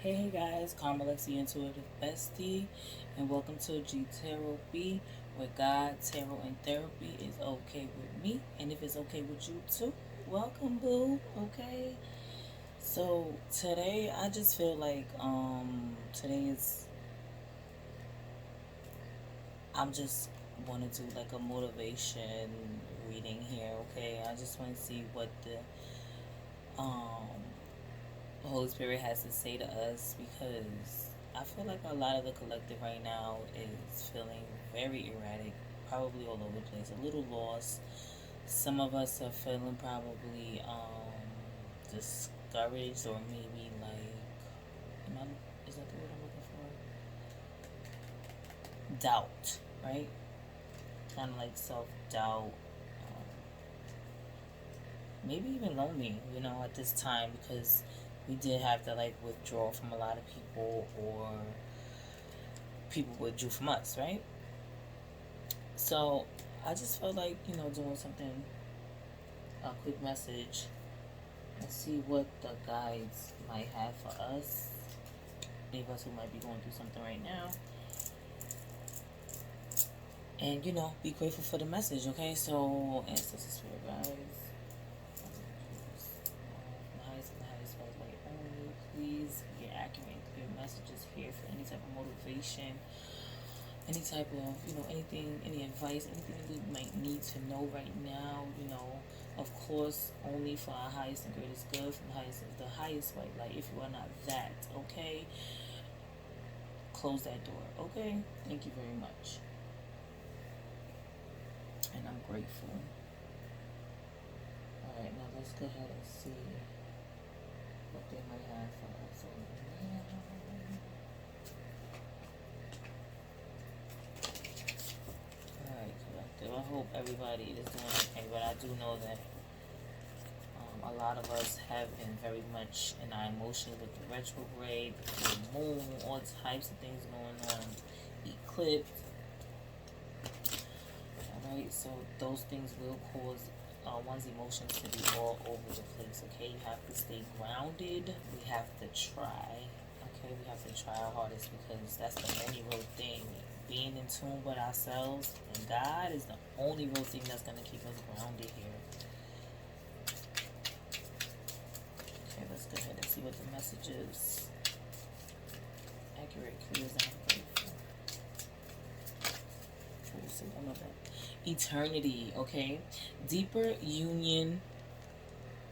Hey guys, Carmelexi Intuitive Bestie, and welcome to G-Taropy, where God, Tarot, and Therapy is okay with me, and if it's okay with you too, welcome, boo. Okay, so today I just feel like today is I'm just want to do like a motivation reading here. Okay, I just want to see what um the Holy Spirit has to say to us, because I feel like a lot of the collective right now is feeling very erratic, probably all over the place, a little lost. Some of us are feeling probably discouraged, or maybe like, is that the word I'm looking for? Doubt, right? Kind of like self doubt. Maybe even lonely, at this time, because we did have to like withdraw from a lot of people, or people withdrew from us, right? So I just felt like, doing something, a quick message, and see what the guides might have for us. Any of us who might be going through something right now. And, be grateful for the message, okay? So, ancestors, spirit guides, the highest light only, please get accurate and clear messages here for any type of motivation, any type of, anything, any advice, anything we might need to know right now, of course, only for our highest and greatest good, from the highest white light. If you are not that, okay, close that door, okay? Thank you very much. And I'm grateful. Alright, now let's go ahead and see what they might have for us over now. Alright, collective. I hope everybody is doing okay, but I do know that a lot of us have been very much in our emotions with the retrograde, the moon, all types of things going on, eclipse. Alright, so those things will cause one's emotions to be all over the place, okay? You have to stay grounded. We have to try, okay? We have to try our hardest, because that's the only real thing. Being in tune with ourselves and God is the only real thing that's going to keep us grounded here. Okay, let's go ahead and see what the message is. Accurate, clear, and grateful. We'll see one of them. Eternity, okay? Deeper union.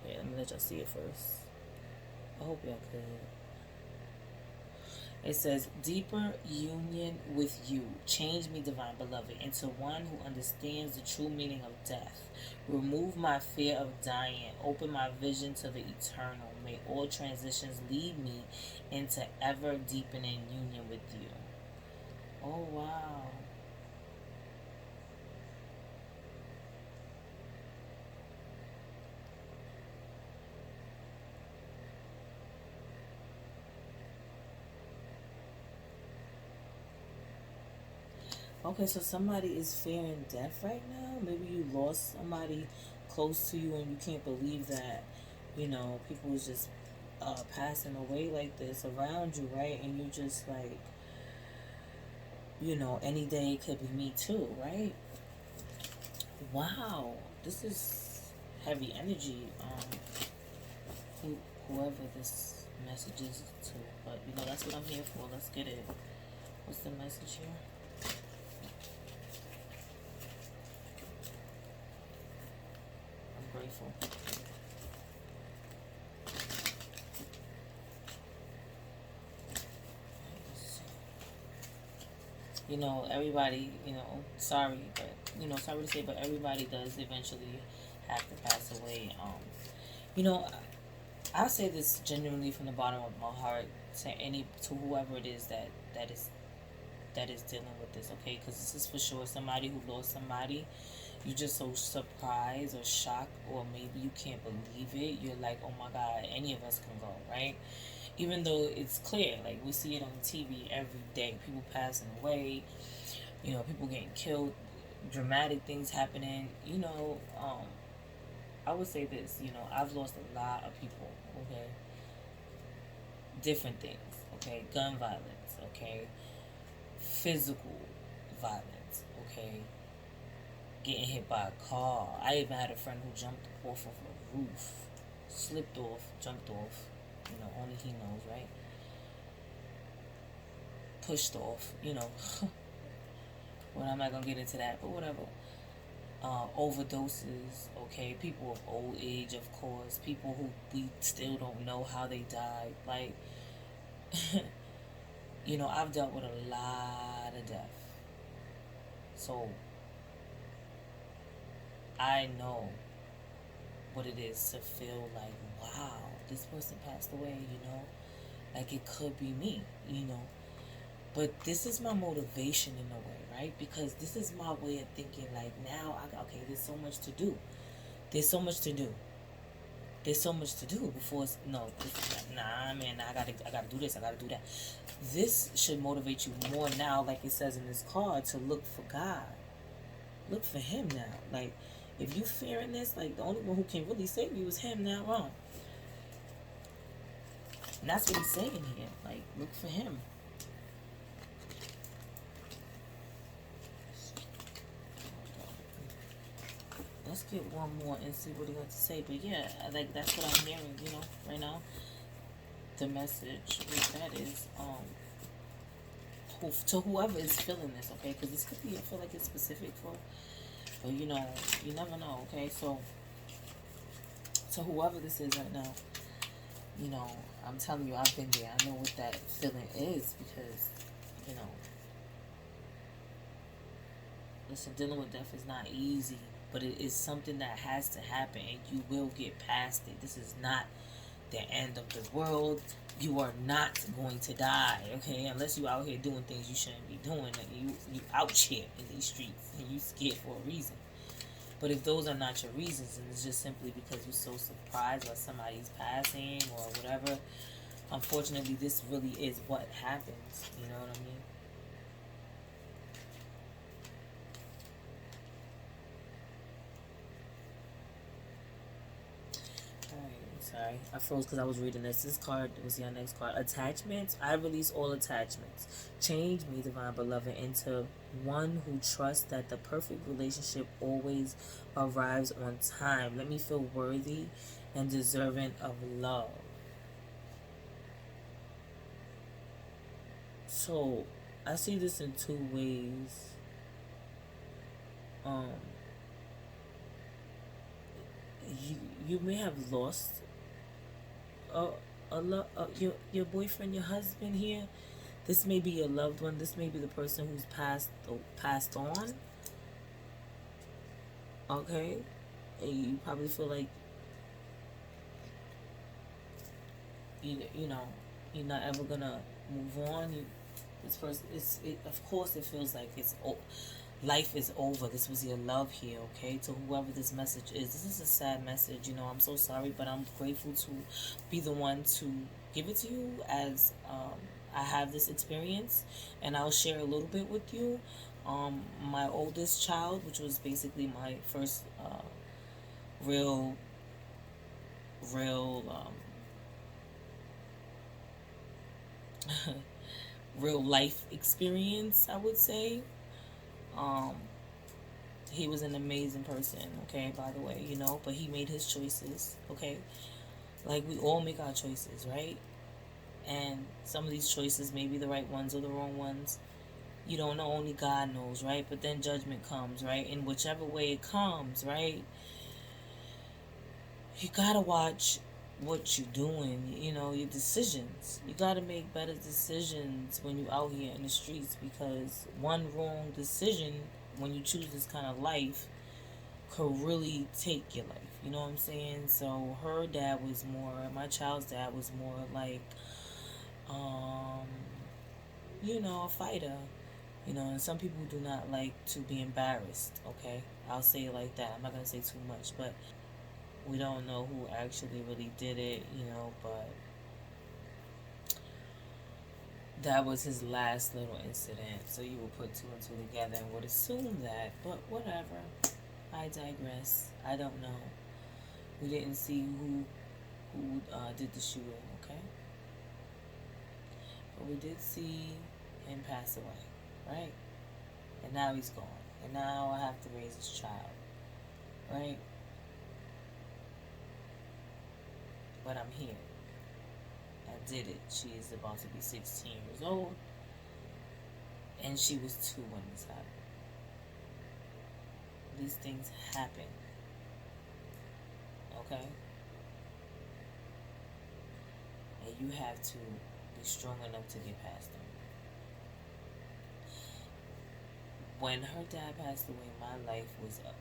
Yeah, let me let y'all see it first. I hope y'all could. It says, deeper union with you. Change me, divine beloved, into one who understands the true meaning of death. Remove my fear of dying. Open my vision to the eternal. May all transitions lead me into ever deepening union with you. Oh, wow. Okay, so somebody is fearing death right now. Maybe you lost somebody close to you and you can't believe that, people is just passing away like this around you, right? And you just like, any day it could be me too, right? Wow, this is heavy energy. Whoever this message is to, but that's what I'm here for. Let's get it. What's the message here? I'm grateful. Everybody, sorry, but, sorry to say, but everybody does eventually have to pass away. You know, I say this genuinely from the bottom of my heart to whoever it is that is dealing with this, okay? Because this is for sure somebody who lost somebody. You're just so surprised or shocked, or maybe you can't believe it. You're like, oh my God, any of us can go, right? Even though it's clear, like we see it on TV every day, people passing away, people getting killed, dramatic things happening. I would say this, I've lost a lot of people, okay? different things, okay? Gun violence, okay? Physical violence, okay? Getting hit by a car. I even had a friend who jumped off of a roof, slipped off, jumped off. Only he knows, right? Pushed off, well, I'm not gonna get into that, but whatever. Overdoses, okay? People of old age, of course. People who we still don't know how they died. Like, I've dealt with a lot of death. So, I know what it is to feel like, wow, this person passed away. Like it could be me. But this is my motivation in a way, right? Because this is my way of thinking, like, now, okay, there's so much to do. There's so much to do. There's so much to do before it's, no, nah, man, I gotta do this, I gotta do that. This should motivate you more now, like it says in this card, to look for God. Look for Him now. Like, if you fearing this, like, the only one who can really save you is Him now, wrong. And that's what He's saying here. Like, look for Him. Let's get one more and see what he has to say. But yeah, like that's what I'm hearing, right now. The message with that is, to whoever is feeling this, okay? Because this could be, I feel like it's specific for, but you never know, okay? So, to whoever this is right now, I'm telling you, I've been there. I know what that feeling is because, listen, dealing with death is not easy, but it is something that has to happen, and you will get past it. This is not the end of the world. You are not going to die, okay? Unless you out here doing things you shouldn't be doing. Like you out here in these streets, and you scared for a reason. But if those are not your reasons, and it's just simply because you're so surprised by somebody's passing or whatever, unfortunately, this really is what happens. You know what I mean? Sorry, I froze because I was reading this. This card was your next card. Attachments. I release all attachments. Change me, divine beloved, into one who trusts that the perfect relationship always arrives on time. Let me feel worthy and deserving of love. So, I see this in two ways. Um, you may have lost a, your boyfriend, your husband here. This may be your loved one. This may be the person who's passed on. Okay, and you probably feel like you're not ever gonna move on. This person, of course it feels like life is over. This was your love here, okay? To whoever this message is, this is a sad message. I'm so sorry, but I'm grateful to be the one to give it to you as I have this experience, and I'll share a little bit with you. My oldest child, which was basically my first real, real, real life experience, I would say. Um, he was an amazing person, okay, by the way, but he made his choices, okay? Like, we all make our choices, right? And some of these choices may be the right ones or the wrong ones. You don't know, only God knows, right? But then judgment comes, right? In whichever way it comes, right? You gotta watch what you're doing, your decisions. You gotta make better decisions when you're out here in the streets, because one wrong decision when you choose this kind of life could really take your life. You know what I'm saying? So her dad was more, my child's dad was more like, um, a fighter. And some people do not like to be embarrassed, okay? I'll say it like that. I'm not going to say too much, but we don't know who actually really did it, but that was his last little incident. So you would put two and two together and would assume that, but whatever. I digress. I don't know. We didn't see who did the shooting, okay? But we did see him pass away, right? And now he's gone. And now I have to raise his child, right? But I'm here. I did it. She is about to be 16 years old. And she was 2 when this happened. These things happen. Okay? And you have to be strong enough to get past them. When her dad passed away, my life was up.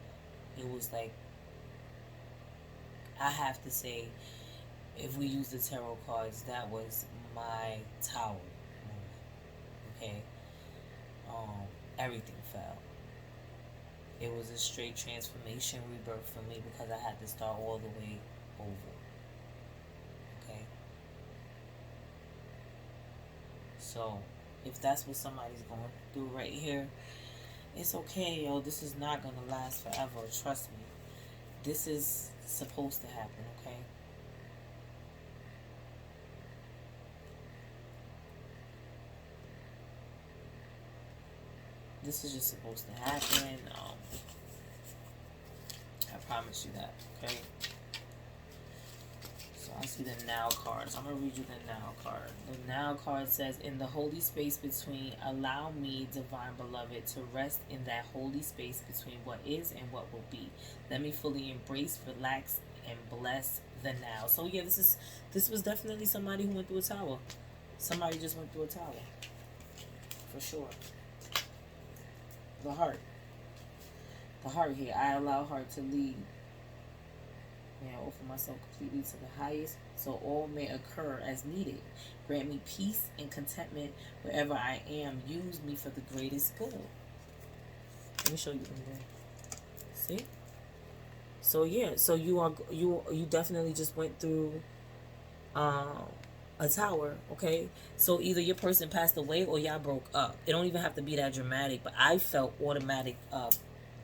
It was like, I have to say, if we use the tarot cards, that was my tower moment. Okay? Everything fell. It was a straight transformation, rebirth for me, because I had to start all the way over. Okay? So, if that's what somebody's going through right here, it's okay, yo. This is not going to last forever. Trust me. This is supposed to happen, okay? This is just supposed to happen. I promise you that, okay? So I see the now cards. I'm going to read you the now card. The now card says, in the holy space between, allow me, divine beloved, to rest in that holy space between what is and what will be. Let me fully embrace, relax, and bless the now. So yeah, this was definitely somebody who went through a tower. Somebody just went through a tower. For sure. The heart. The heart here. I allow heart to lead. May I offer myself completely to the highest, so all may occur as needed. Grant me peace and contentment wherever I am. Use me for the greatest good. Let me show you them there. See? So yeah, so you definitely just went through a tower, okay? So either your person passed away or y'all broke up. It don't even have to be that dramatic, but I felt automatic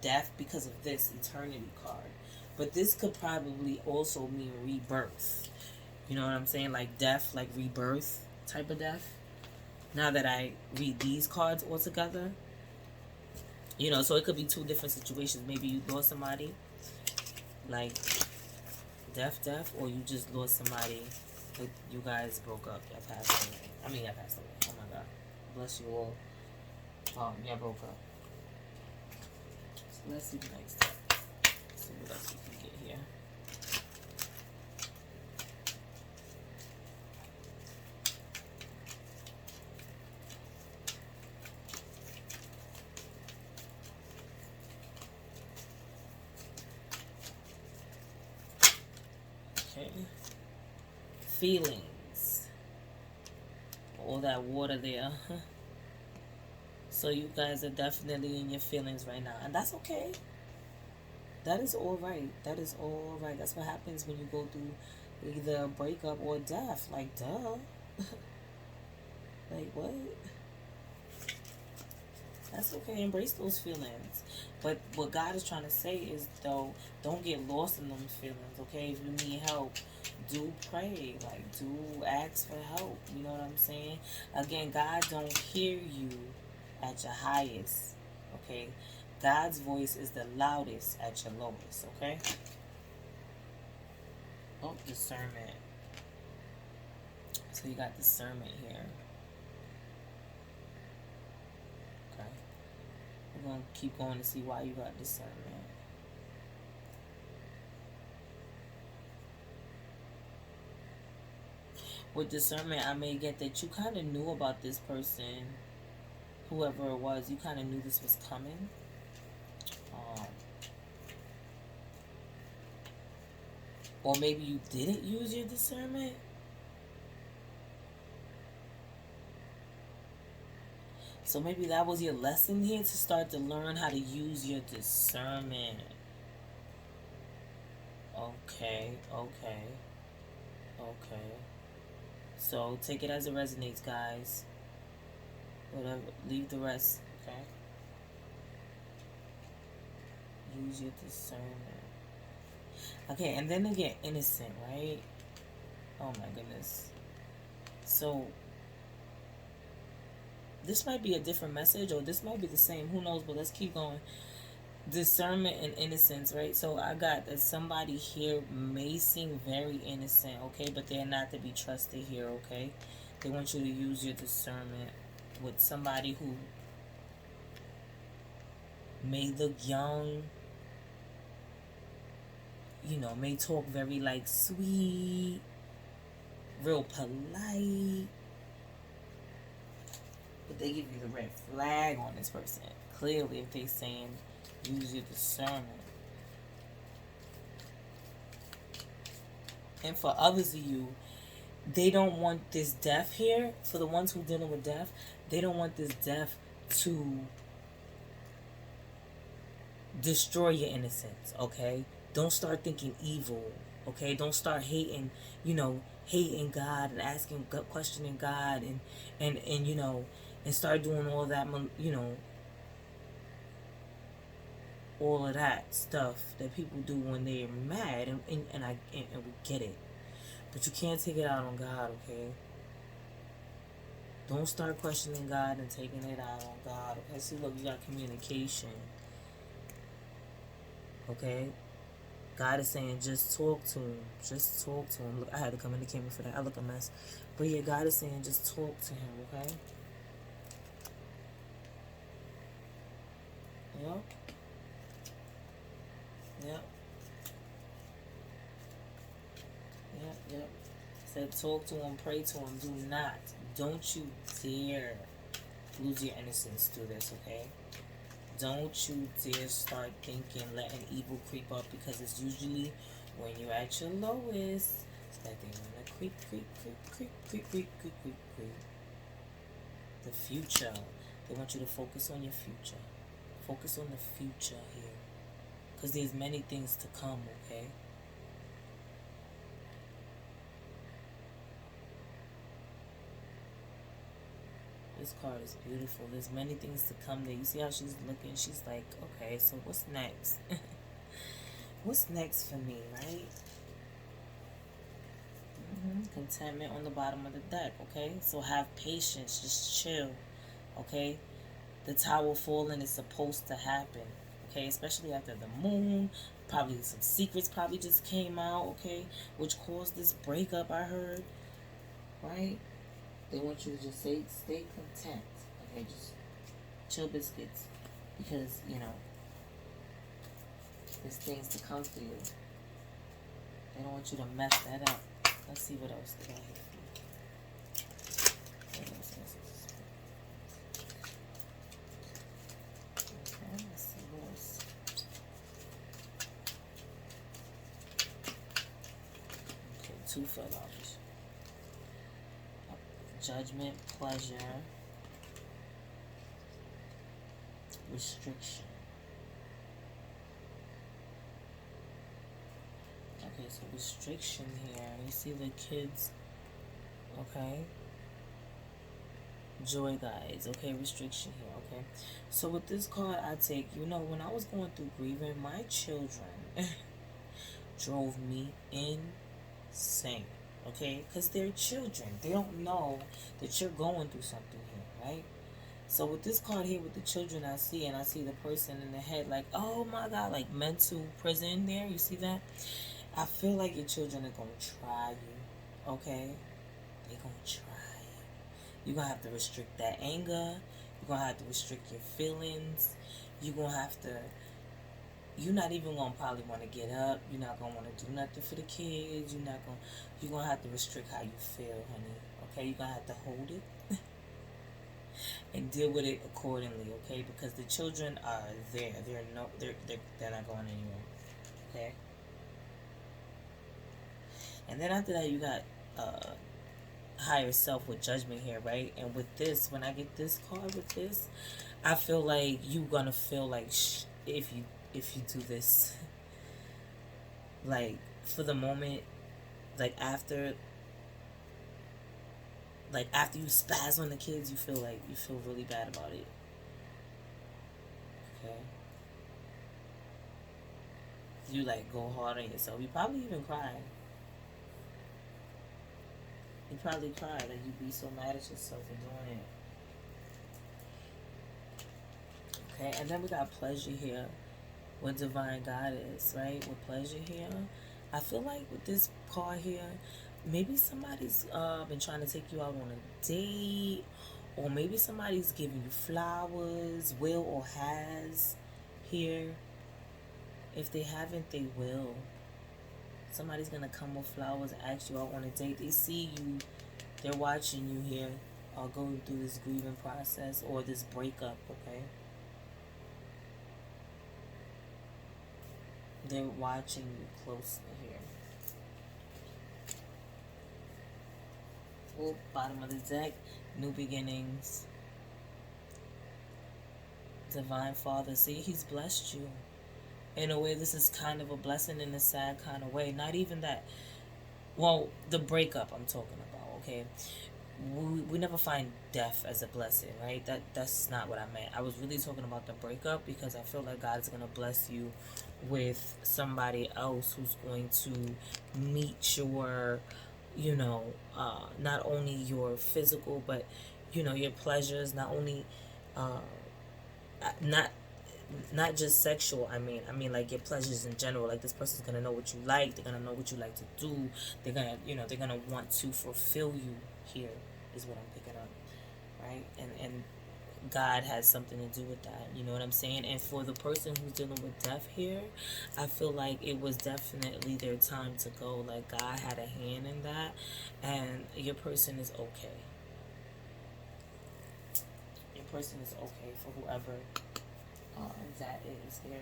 death because of this eternity card. But this could probably also mean rebirth. You know what I'm saying? Like death, like rebirth type of death. Now that I read these cards all together. You know, so it could be 2 different situations. Maybe you lost somebody, like death, or you just lost somebody, but you guys broke up. Y'all passed away. Y'all passed away. Oh my God. Bless you all. Y'all broke up. So let's see the next step. Let's see what else we can get here. Okay. Feelings. All that water there. So you guys are definitely in your feelings right now. And that's okay. That is all right. That is all right. That's what happens when you go through either a breakup or death. Like, duh. Like, what? That's okay. Embrace those feelings. But what God is trying to say is, though, don't get lost in those feelings, okay? If you need help, do pray. Like, do ask for help. You know what I'm saying? Again, God don't hear you at your highest, okay? God's voice is the loudest at your lowest, okay? Oh, discernment. So you got discernment here. Okay. We're going to keep going to see why you got discernment. With discernment, I may get that you kind of knew about this person, whoever it was. You kind of knew this was coming. Or maybe you didn't use your discernment. So maybe that was your lesson here, to start to learn how to use your discernment. Okay. So take it as it resonates, guys. Whatever, leave the rest, okay? Use your discernment. Okay, and then again, innocent, right? Oh my goodness. So This might be a different message, or this might be the same. Who knows? But let's keep going. Discernment and innocence, right? So I got that somebody here may seem very innocent, okay, but they're not to be trusted here, okay? They want you to use your discernment with somebody who may look young, you know, may talk very like sweet, real polite, but they give you the red flag on this person. Clearly, if they saying use your discernment. And for others of you, they don't want this death here. For the ones who dealing with death, they don't want this death to destroy your innocence, okay? Don't start thinking evil, okay? Don't start hating, you know, hating God and asking, questioning God and you know, and start doing all that, you know, all of that stuff that people do when they're mad, and we get it. But you can't take it out on God, okay? Don't start questioning God and taking it out on God, okay? See, look, you got communication, okay? God is saying just talk to him. Just talk to him. Look, I had to come in the camera for that. I look a mess. But yeah, God is saying just talk to him, okay? Yep. Yep. Yep. Said talk to him, pray to him. Don't you dare lose your innocence through this, okay? Don't you dare start thinking, letting evil creep up, because it's usually when you're at your lowest that they want to creep. The future. They want you to focus on your future. Focus on the future here. Because there's many things to come, okay? This card is beautiful. There's many things to come there. You see how she's looking? She's like, okay, so what's next? What's next for me, right? Contentment on the bottom of the deck, okay? So have patience. Just chill, okay? The tower falling is supposed to happen, okay? Especially after the moon. Probably some secrets probably just came out, okay? Which caused this breakup, I heard, right? They want you to just stay content, okay? Just chill biscuits, because, you know, there's things to come for you. They don't want you to mess that up. Let's see what else they got here for you. Okay, let's see what else. Okay, two fell out. Judgment, pleasure, restriction. Okay, so restriction here. You see the kids, okay? Joy, guys, okay? Restriction here, okay? So with this card, I take, you know, when I was going through grieving, my children drove me insane. Okay, because they're children. They don't know that you're going through something here, right? So with this card here with the children, I see the person in the head like, oh my God, like mental prison there. You see that? I feel like your children are going to try you, okay? They're going to try you. You're going to have to restrict that anger. You're going to have to restrict your feelings. You're going to have to... You're not even going to probably want to get up. You're not going to want to do nothing for the kids. You're going to have to restrict how you feel, honey. Okay? You're going to have to hold it and deal with it accordingly, okay? Because the children are there. They're not going anywhere. Okay? And then after that, you got higher self with judgment here, right? And with this, when I get this card with this, I feel like you're going to feel like if you do this, like, for the moment, like after you spaz on the kids, you feel really bad about it. Okay? You like go hard on yourself. You probably even cry. You probably cry, like you be so mad at yourself for doing it. Okay, and then we got pleasure here with divine goddess, right? With pleasure here. I feel like with this card here, maybe somebody's been trying to take you out on a date, or maybe somebody's giving you flowers, will or has here. If they haven't, they will. Somebody's gonna come with flowers, ask you out on a date. They see you, they're watching you here, going through this grieving process or this breakup, okay? They're watching you closely here. Oh, bottom of the deck, new beginnings. Divine Father, see, He's blessed you. In a way, this is kind of a blessing in a sad kind of way. Not even that. Well, the breakup I'm talking about, okay? We never find death as a blessing, right? That's not what I meant. I was really talking about the breakup because I feel like God is going to bless you with somebody else who's going to meet your, not only your physical, but, your pleasures, not only, not not just sexual. I mean like your pleasures in general. Like this person's gonna know what you like, they're gonna know what you like to do, they're gonna want to fulfill you here, is what I'm picking up, right? And God has something to do with that, you know what I'm saying? And for the person who's dealing with death here, I feel like it was definitely their time to go. Like God had a hand in that, and your person is okay. Your person is okay for whoever that is here.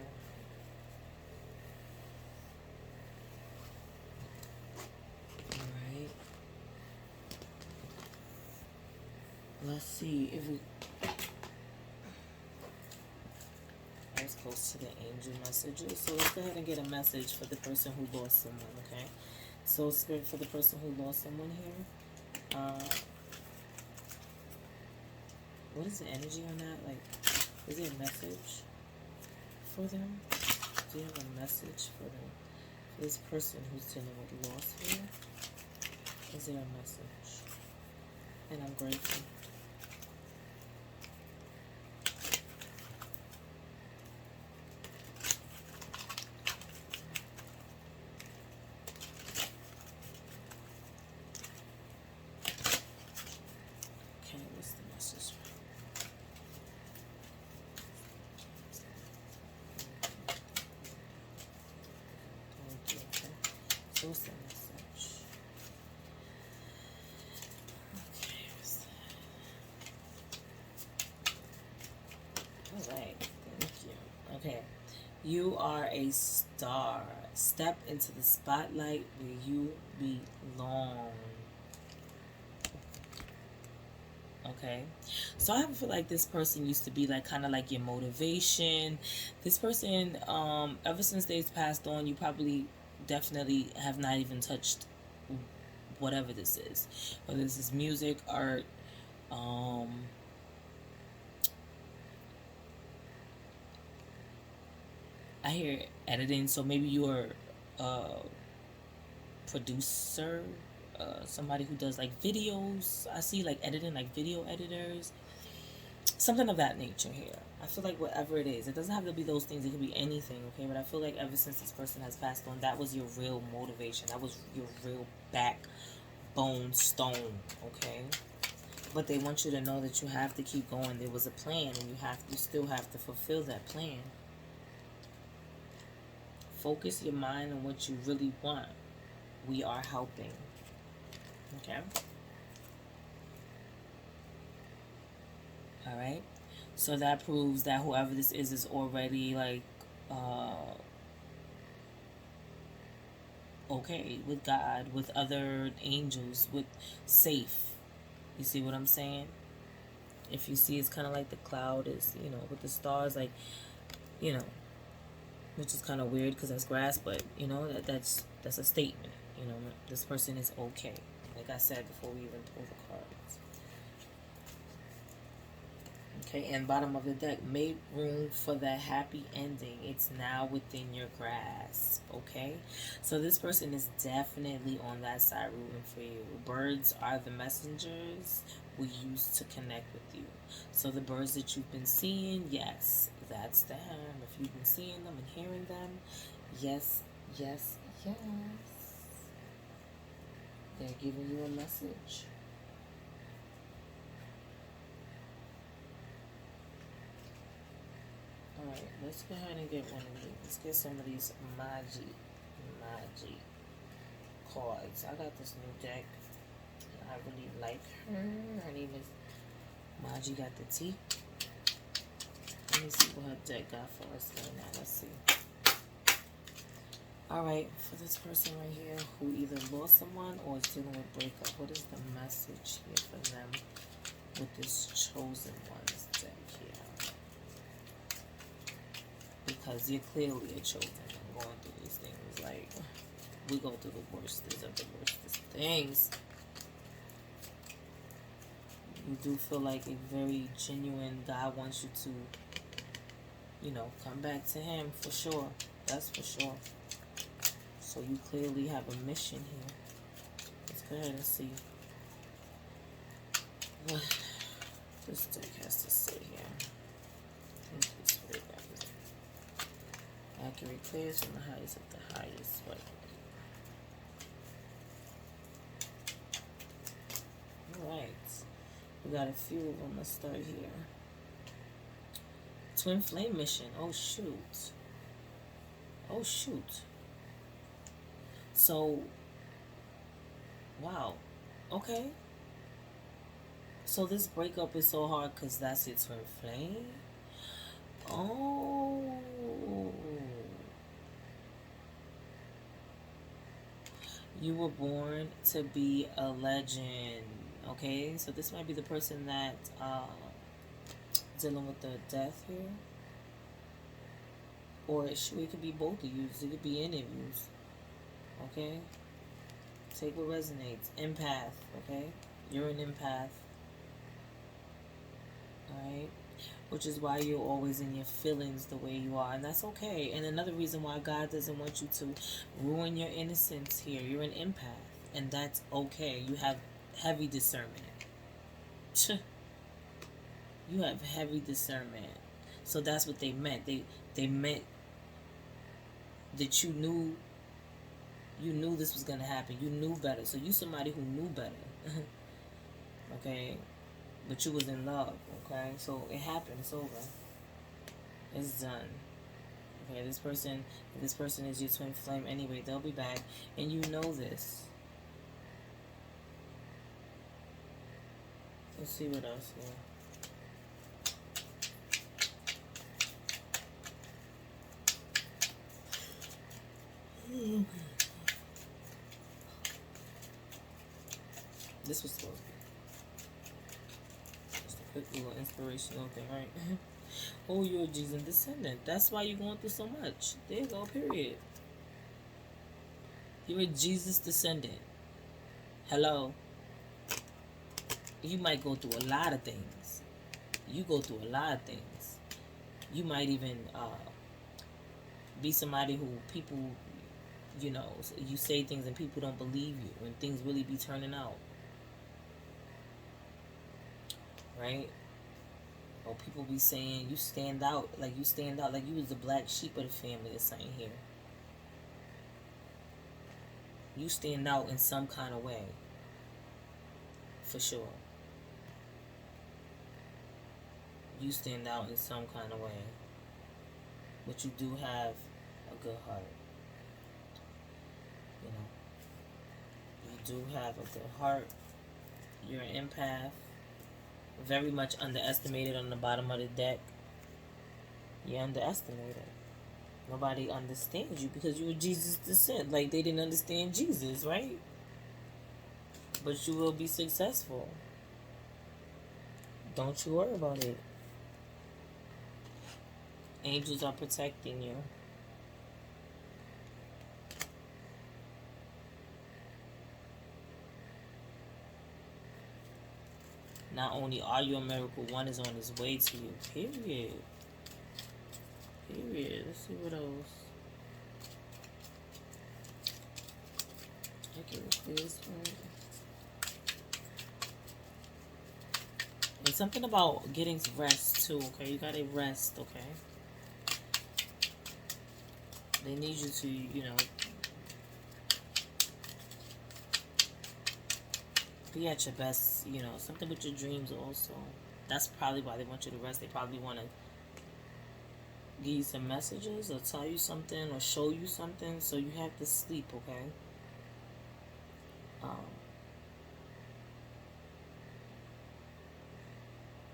Alright. Let's see if we. Let's close to the angel messages. So let's go ahead and get a message for the person who lost someone, okay? So, Spirit, for the person who lost someone here, what is the energy on that? Like, is there a message for them? Do you have a message for them? For this person who's dealing with loss here, is there a message? And I'm grateful. Okay, what's the message? Okay, so what's the message? Okay, what's that? Alright, thank you. Okay. You are a star. Step into the spotlight where you belong. Okay, so I feel like this person used to be like kind of like your motivation. This person, ever since they've passed on, you probably definitely have not even touched whatever this is, whether this is music, art, um I hear editing, so maybe you're a producer, somebody who does like videos. I see like editing, like video editors, something of that nature here. I feel like whatever it is, it doesn't have to be those things, it could be anything, okay? But I feel like ever since this person has passed on, that was your real motivation, that was your real backbone stone, okay? But they want you to know that you have to keep going. There was a plan, and you still have to fulfill that plan. Focus your mind on what you really want. We are helping. Okay? Alright? So that proves that whoever this is already like okay with God, with other angels, with safe. You see what I'm saying? If you see, it's kind of like the cloud is, with the stars, like, you know, which is kind of weird because that's grass, but that's a statement. This person is okay. Like I said before we even pull the cards. Okay, and bottom of the deck, make room for the happy ending. It's now within your grasp. Okay, so this person is definitely on that side rooting for you. Birds are the messengers we use to connect with you. So the birds that you've been seeing, yes, that's them. If you've been seeing them and hearing them, yes, yes, yes. They're giving you a message. Alright, let's go ahead and get one of these. Let's get some of these Magi cards. I got this new deck. I really like her. Her name is Magi got the T. Let me see what her deck got for us right now. Let's see. Alright, for this person right here who either lost someone or is dealing with breakup, what is the message here for them with this chosen one's deck here? Because you're clearly a chosen and going through these things. Like, we go through the worstest of the worstest things. You do feel like a very genuine God wants you to, you know, come back to Him for sure. That's for sure. So you clearly have a mission here. Let's go ahead and see what this deck has to say here. I think it's very accurate, clear from the highest of the highest. But alright. We got a few of them. Let's start here. Twin flame mission. Oh shoot. Oh shoot. So, wow. Okay. So this breakup is so hard because that's your twin flame? Oh. You were born to be a legend. Okay, so this might be the person that dealing with the death here. Or it could be both of you. It could be any of you. Okay? Take what resonates. Empath, okay? You're an empath. Alright? Which is why you're always in your feelings the way you are. And that's okay. And another reason why God doesn't want you to ruin your innocence here. You're an empath. And that's okay. You have heavy discernment. You have heavy discernment. So that's what they meant. They meant that you knew this was going to happen. You knew better. So you somebody who knew better. Okay? But you was in love. Okay? So it happened. It's over. It's done. Okay? This person is your twin flame anyway. They'll be back. And you know this. Let's see what else here. This was supposed to be just a quick little inspirational thing, right? Oh, you're a Jesus descendant. That's why you're going through so much. There you go, period. You're a Jesus descendant. Hello. You might go through a lot of things. You go through a lot of things. You might even be somebody who people, you know, you say things and people don't believe you, and things really be turning out. Right? Or people be saying you stand out, like you was the black sheep of the family or something here. You stand out in some kind of way. For sure. You stand out in some kind of way. But you do have a good heart. You know. You do have a good heart. You're an empath. Very much underestimated on the bottom of the deck. You're underestimated. Nobody understands you because you were Jesus' descent. Like they didn't understand Jesus, right? But you will be successful. Don't you worry about it. Angels are protecting you. Not only are you a miracle, one is on his way to you. Period. Period. Let's see what else. I can read this one. And something about getting rest too, okay? You gotta rest, okay? They need you to, you know, be at your best, you know, something with your dreams also. That's probably why they want you to rest. They probably want to give you some messages or tell you something or show you something, so you have to sleep, okay? Um,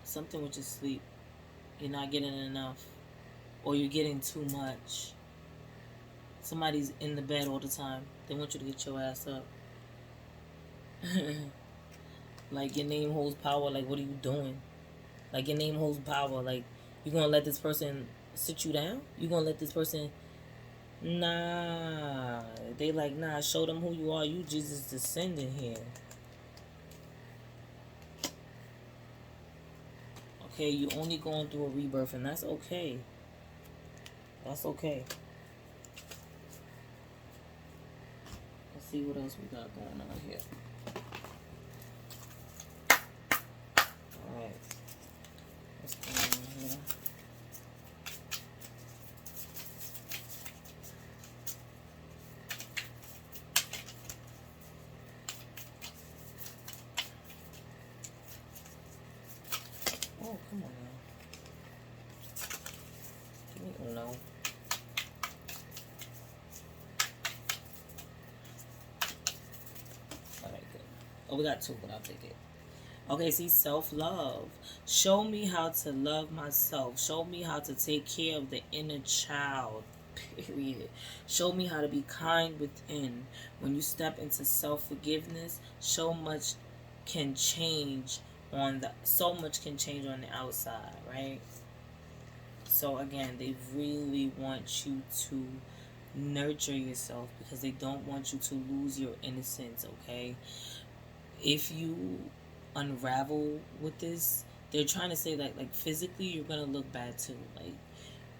something with your sleep. You're not getting enough, or you're getting too much. Somebody's in the bed all the time. They want you to get your ass up. Like, your name holds power. Like, what are you doing? Like, your name holds power. Like, you gonna let this person sit you down? You gonna let this person... Nah. They like, nah, show them who you are. You Jesus descending here. Okay, you only going through a rebirth, and that's okay. That's okay. Let's see what else we got going on here. Alright. What's going on here? Oh, come on now. Give me Uno. Alright, good. Oh, we got two, but I'll take it. Okay, see, self-love. Show me how to love myself. Show me how to take care of the inner child. Period. Show me how to be kind within. When you step into self-forgiveness, so much can change on the outside, right? So again, they really want you to nurture yourself because they don't want you to lose your innocence, okay? If you unravel with this, they're trying to say that, like, physically you're gonna look bad too. Like,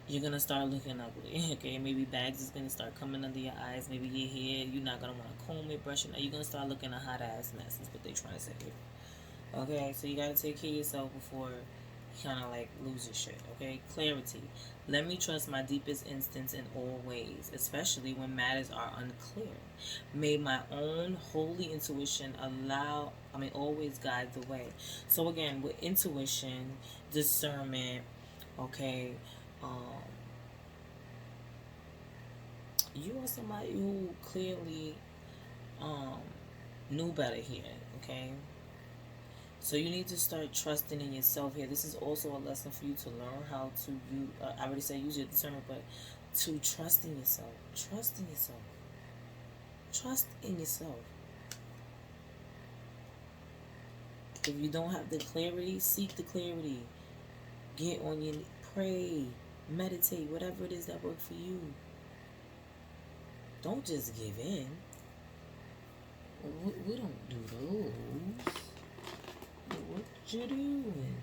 you're gonna start looking ugly. Okay, maybe bags is gonna start coming under your eyes. Maybe your hair, you're not gonna want to comb it, brush it. You're gonna start looking a hot ass mess. Is what they're trying to say here. Okay, so you gotta take care of yourself before you kind of like lose your shit. Okay, clarity. Let me trust my deepest instincts in all ways, especially when matters are unclear. May my own holy intuition always guide the way. So again, with intuition, discernment, okay, you are somebody who clearly knew better here, okay? So you need to start trusting in yourself here. This is also a lesson for you to learn how to use, I already said use your discernment, but to trust in yourself. Trust in yourself. Trust in yourself. If you don't have the clarity, seek the clarity. Get on your pray, meditate, whatever it is that works for you. Don't just give in. We don't do those. What you doing?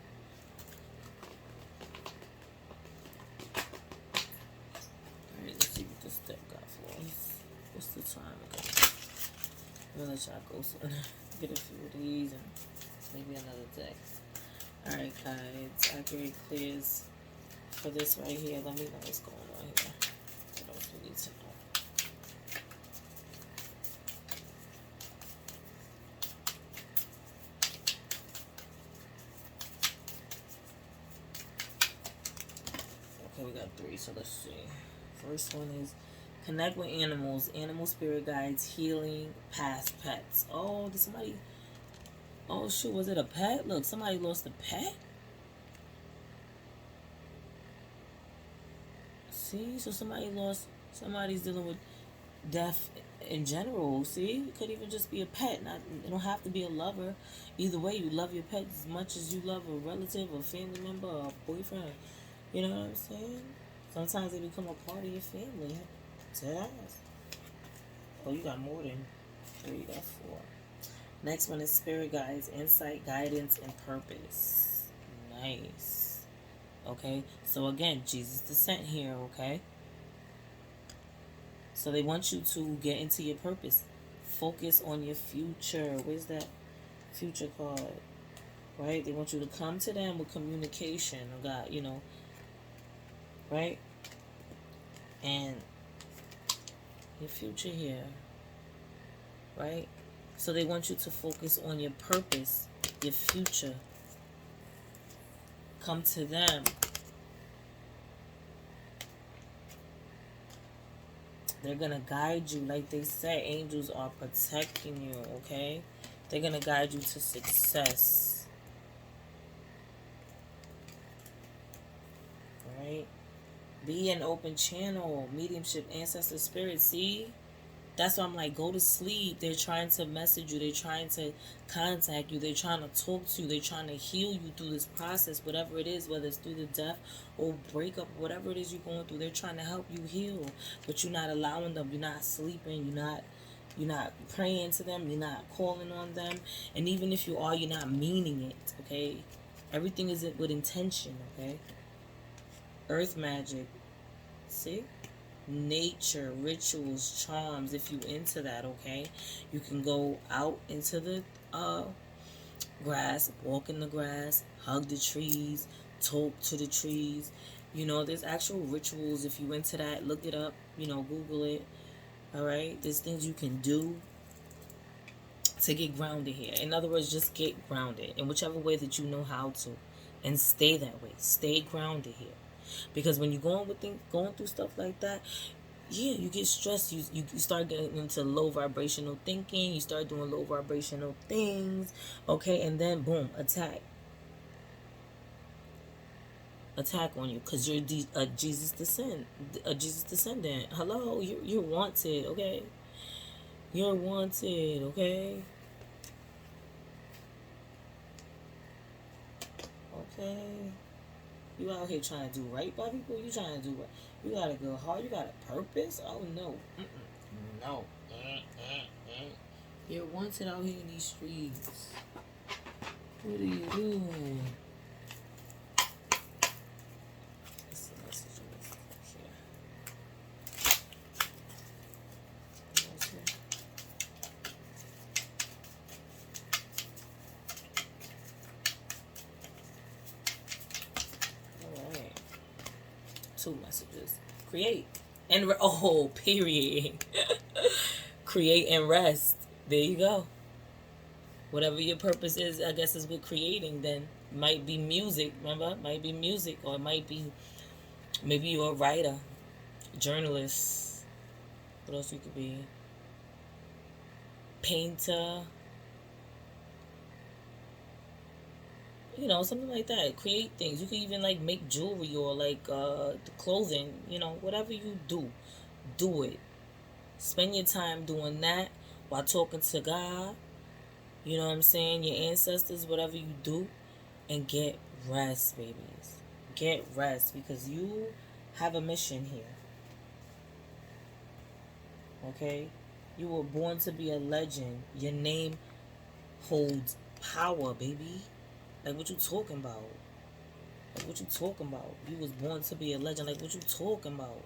Alright, let's see what this deck got for us. What's the time again? I'm gonna let y'all go so get a few of these and maybe another deck. Alright guys, accurate clears for this right here. Let me know what's going on here. What else we need to know? Okay, we got three, so let's see. First one is connect with animals, animal spirit guides, healing, past pets. Oh, did somebody... Oh, shoot, was it a pet? Look, somebody lost a pet? See, so somebody's dealing with death in general. See, it could even just be a pet. It don't have to be a lover. Either way, you love your pet as much as you love a relative, a family member, or a boyfriend. You know what I'm saying? Sometimes they become a part of your family. Deadass. Oh, you got more than three. You got four. Next one is spirit guides, insight, guidance, and purpose. Nice. Okay, so again, Jesus descent here, okay? So they want you to get into your purpose. Focus on your future. Where's that future card? Right? They want you to come to them with communication. God, you know, right? And Your future here. Right? So they want you to focus on your purpose, your future. Come to them. They're going to guide you. Like they said, angels are protecting you, okay? They're going to guide you to success. Alright? Be an open channel. Mediumship, ancestor, spirit. See? That's why I'm like, go to sleep. They're trying to message you. They're trying to contact you. They're trying to talk to you. They're trying to heal you through this process, whatever it is, whether it's through the death or breakup, whatever it is you're going through. They're trying to help you heal, but you're not allowing them. You're not sleeping. You're not praying to them. You're not calling on them. And even if you are, you're not meaning it, okay? Everything is with intention, okay? Earth magic. See? Nature, rituals, charms, if you into that, okay? You can go out into the grass, walk in the grass, hug the trees, talk to the trees. You know, there's actual rituals. If you into that, look it up, you know, Google it. All right, there's things you can do to get grounded here. In other words, just get grounded in whichever way that you know how to, and stay that way. Stay grounded here. Because when you're going through stuff like that, yeah, you get stressed. You start getting into low vibrational thinking. You start doing low vibrational things. Okay, and then boom, attack on you because you're a Jesus descendant. Hello, you're wanted. Okay, you're wanted. Okay. Okay. You out here trying to do right by people. You trying to do right. You got a good heart. You got a purpose. Oh no. No. You're wanted out here in these streets. What are you doing? That's the message Alright. 2 messages. Create. And period. Create and rest. There you go. Whatever your purpose is, I guess, is with creating, then might be music, remember? Might be music, or it might be, maybe you're a writer, journalist. What else you could be? Painter. You know, something like that. Create things. You can even, like, make jewelry or, like, clothing. You know, whatever you do, do it. Spend your time doing that while talking to God. You know what I'm saying? Your ancestors, whatever you do. And get rest, babies. Get rest, because you have a mission here. Okay? You were born to be a legend. Your name holds power, baby. Like, what you talking about? Like, what you talking about? You was born to be a legend. Like, what you talking about?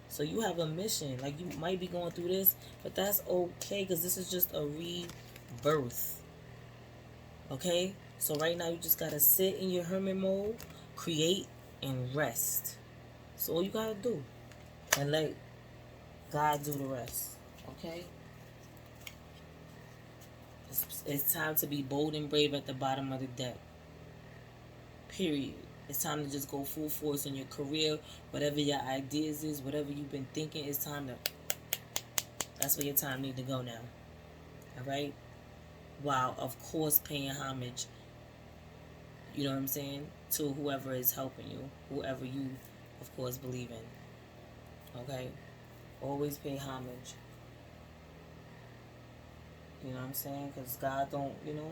So you have a mission. Like, you might be going through this, but that's okay, because this is just a rebirth. Okay? So right now, you just got to sit in your hermit mode, create, and rest. That's all you got to do. And let God do the rest. Okay? It's time to be bold and brave at the bottom of the deck. Period. It's time to just go full force in your career. Whatever your ideas is, whatever you've been thinking, it's time to... That's where your time need to go now. Alright? While, of course, paying homage, you know what I'm saying, to whoever is helping you. Whoever you, of course, believe in. Okay? Always pay homage. You know what I'm saying? Because God don't, you know...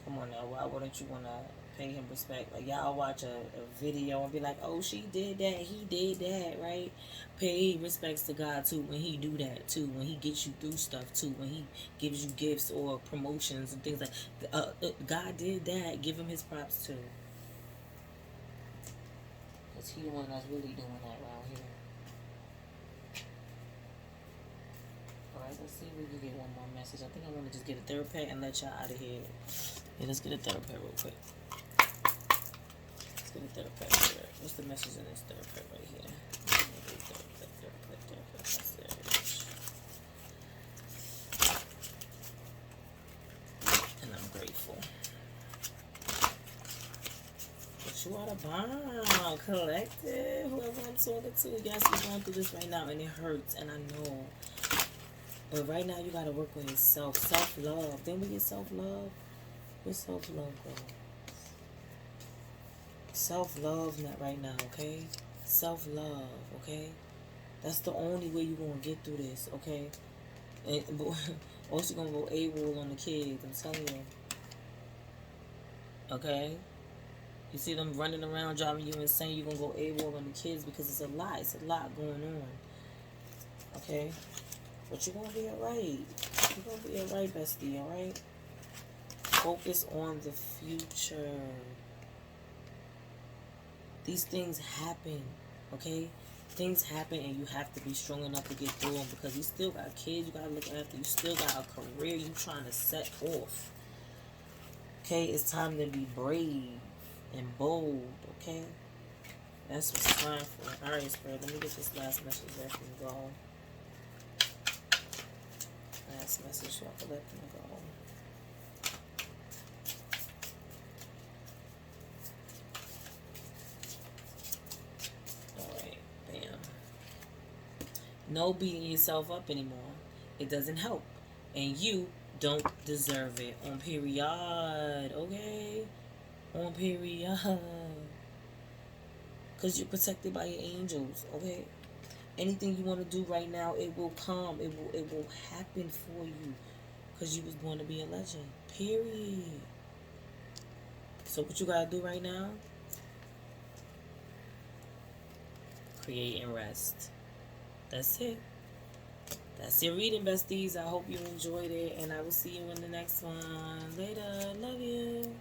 Come on now, why wouldn't you want to pay him respect? Like, y'all watch a video and be like, oh, she did that, he did that, right? Pay respects to God, too, when he do that, too. When he gets you through stuff, too. When he gives you gifts or promotions and things like that. God did that. Give him his props, too. Because he the one that's really doing that around here. Alright, let's see if we can get one more message. I think I want to just get a therapy and let y'all out of here. Yeah, let's get a therapy real quick. Let's get a therapy here. What's the message in this therapy right here? And I'm grateful. But you are the bomb, collective. Whoever I'm talking to, yes, you're going through this right now, and it hurts, and I know. But right now, you gotta work on yourself, self-love. Then we get self-love. What's self-love, girl? Self-love, not right now, okay? Self-love, okay? That's the only way you're gonna get through this, okay? And also gonna go AWOL on the kids, I'm telling you. Okay? You see them running around driving you insane, you're gonna go AWOL on the kids because it's a lot going on. Okay? But you're gonna be alright. You're gonna be alright, bestie, alright? Focus on the future. These things happen, okay? Things happen and you have to be strong enough to get through them because you still got kids you gotta look after. You still got a career you trying to set off. Okay, it's time to be brave and bold, okay? That's what's time for. Alright, Spirit, let me get this last message back and go. Last message so I can let them go. No beating yourself up anymore. It doesn't help. And you don't deserve it. On period. Okay? On period. Because you're protected by your angels. Okay? Anything you want to do right now, it will come. It will happen for you. Because you was born to be a legend. Period. So what you got to do right now? Create and rest. That's it. That's your reading, besties. I hope you enjoyed it, and I will see you in the next one. Later. Love you.